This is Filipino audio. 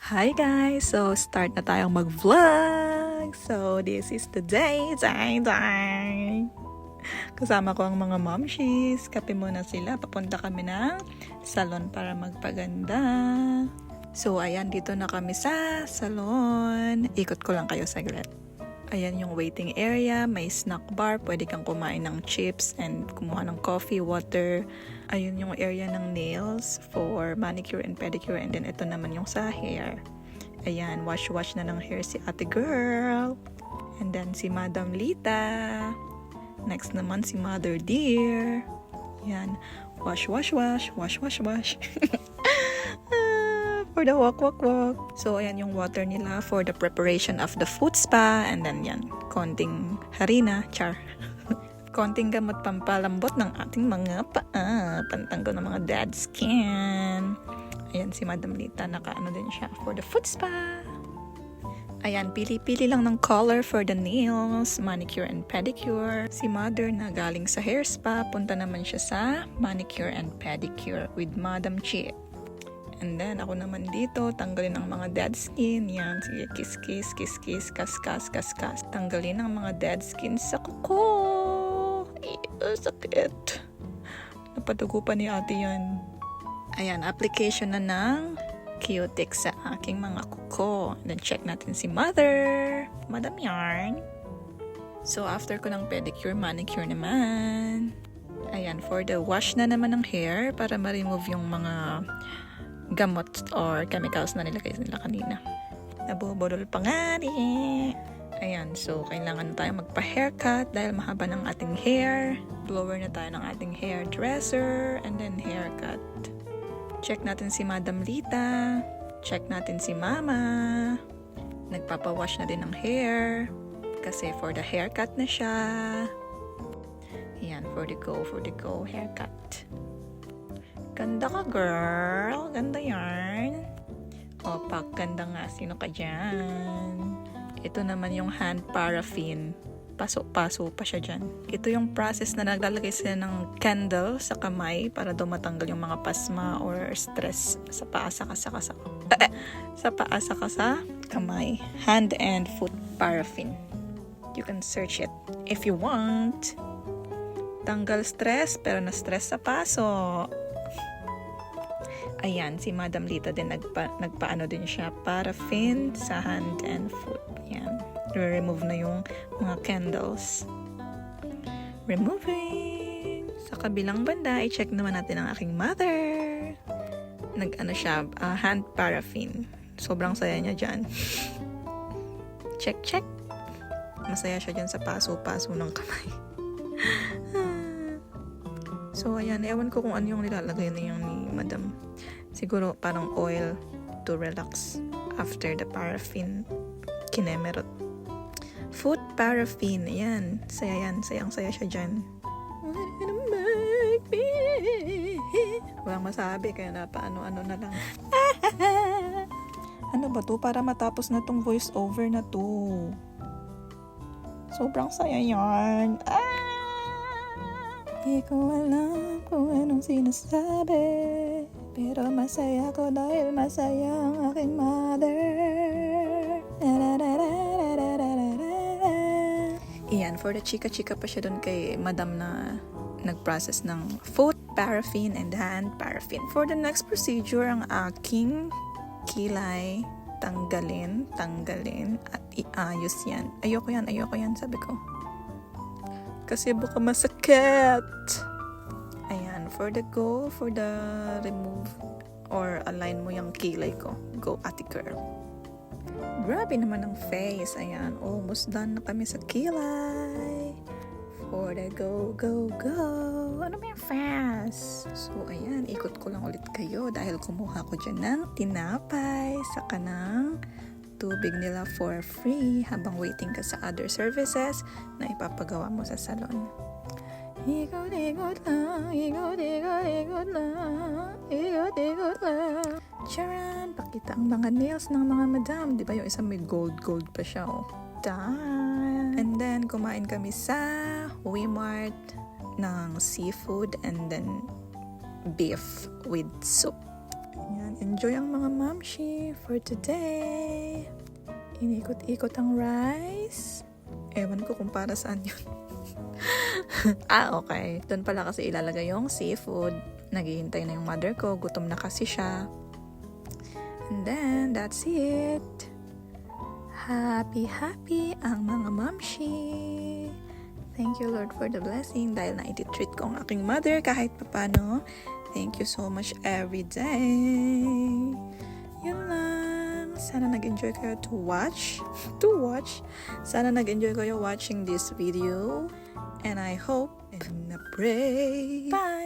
Hi guys! So, start na tayong mag-vlog! So, this is the day! Kasama ko ang mga momshies. Kape muna sila. Papunta kami ng salon para magpaganda. So, ayan, dito na kami sa salon. Ikot ko lang kayo saglit. Ayan yung waiting area, may snack bar, pwede kang kumain ng chips and kumuha ng coffee, water. Ayun yung area ng nails for manicure and pedicure, and then ito naman yung sa hair. Ayan, wash na ng hair si ate girl. And then si Madam Lita. Next naman si Mother Dear. Ayan, wash. For the walk. So, ayan yung water nila for the preparation of the foot spa. And then, yan, konting harina, char. Konting gamot pampalambot ng ating mga paa. Pantanggal ng mga dead skin. Ayan, si Madam Lita, nakaano din siya for the foot spa. Ayan, pili-pili lang ng color for the nails, manicure and pedicure. Si Mother na galing sa hair spa, punta naman siya sa manicure and pedicure with Madam Chi. And then, ako naman dito, tanggalin ang mga dead skin. Yan, sige, kiss, kas. Tanggalin ang mga dead skin sa kuko. Sakit. Napadugo pa ni ate yan. Ayan, application na ng Cutex sa aking mga kuko. And then, check natin si Mother. Madam Yarn. So, after ko ng pedicure, manicure naman. Ayan, for the wash na naman ng hair para ma-remove yung mga gamot or chemicals na nilagay nila kanina. Nabuburol pa nga rin. Ayan, so kailangan na tayo magpa-haircut dahil mahaba ng ating hair. Blower na tayo ng ating hairdresser and then haircut. Check natin si Madam Lita. Check natin si Mama. Nagpapawash na din ng hair kasi for the haircut na siya. Ayan, for the go haircut. Ganda ka, girl. Ganda yarn. O, ganda nga. Sino ka dyan? Ito naman yung hand paraffin. Paso-paso pa siya dyan. Ito yung process na naglalagay sila ng candle sa kamay para daw matanggal yung mga pasma or stress sa paa sa kamay. Hand and foot paraffin. You can search it if you want. Tanggal stress pero na-stress sa paso. Ayan, si Madam Lita din nagpaano din siya paraffin sa hand and foot. Ayan, remove na yung mga candles. Removing. Sa kabilang banda, i-check naman natin ang aking mother. Nag-ano siya, hand paraffin. Sobrang saya niya dyan. Check. Masaya siya dyan sa paso-paso ng kamay. So, ayan, ewan ko kung ano yung nilalagay na yung ni Madam. Siguro parang oil to relax after the paraffin kinemerot. Foot paraffin, ayan. Sayang-saya siya dyan. Walang masabi, kaya napaano-ano na lang. Ano ba to? Para matapos na tong voice over na to. Sobrang saya yan. Di ko alam kung anong sinasabi, pero masaya ko dahil masaya ang aking mother. Iyan, for the chika pa siya dun kay Madam na nag-process ng foot paraffin and hand paraffin. For the next procedure, ang aking kilay, tanggalin at iayos yan. Ayoko yan, sabi ko. Kasi baka masakit. Ayan, for the remove or align mo yung kilay ko. Go, ate girl. Grabe naman ang face. Ayan, almost done na kami sa kilay. For the go. Ano ba yung fast? So, ayan, ikot ko lang ulit kayo dahil kumuha ko dyan ng tinapay sa kanang tubig nila for free habang waiting ka sa other services na ipapagawa mo sa salon. Ikot lang. Charan! Pakita ang mga nails ng mga madam. Di ba yung isa may gold pa siya, oh. Done! And then, kumain kami sa Wimart ng seafood and then beef with soup. Yan, enjoy ang mga mamshi for today. Inikot-ikot ang rice. Ewan ko kung para saan yun. Okay. Doon pala kasi ilalagay yung seafood. Naghihintay na yung mother ko. Gutom na kasi siya. And then, that's it. Happy ang mga mamshi. Thank you, Lord, for the blessing. Dahil na-treat ko ang aking mother kahit papano. Thank you so much every day. Yun lang. Sana nag-enjoy kayo to watch. Sana nag-enjoy kayo watching this video. And I hope and I pray. Bye!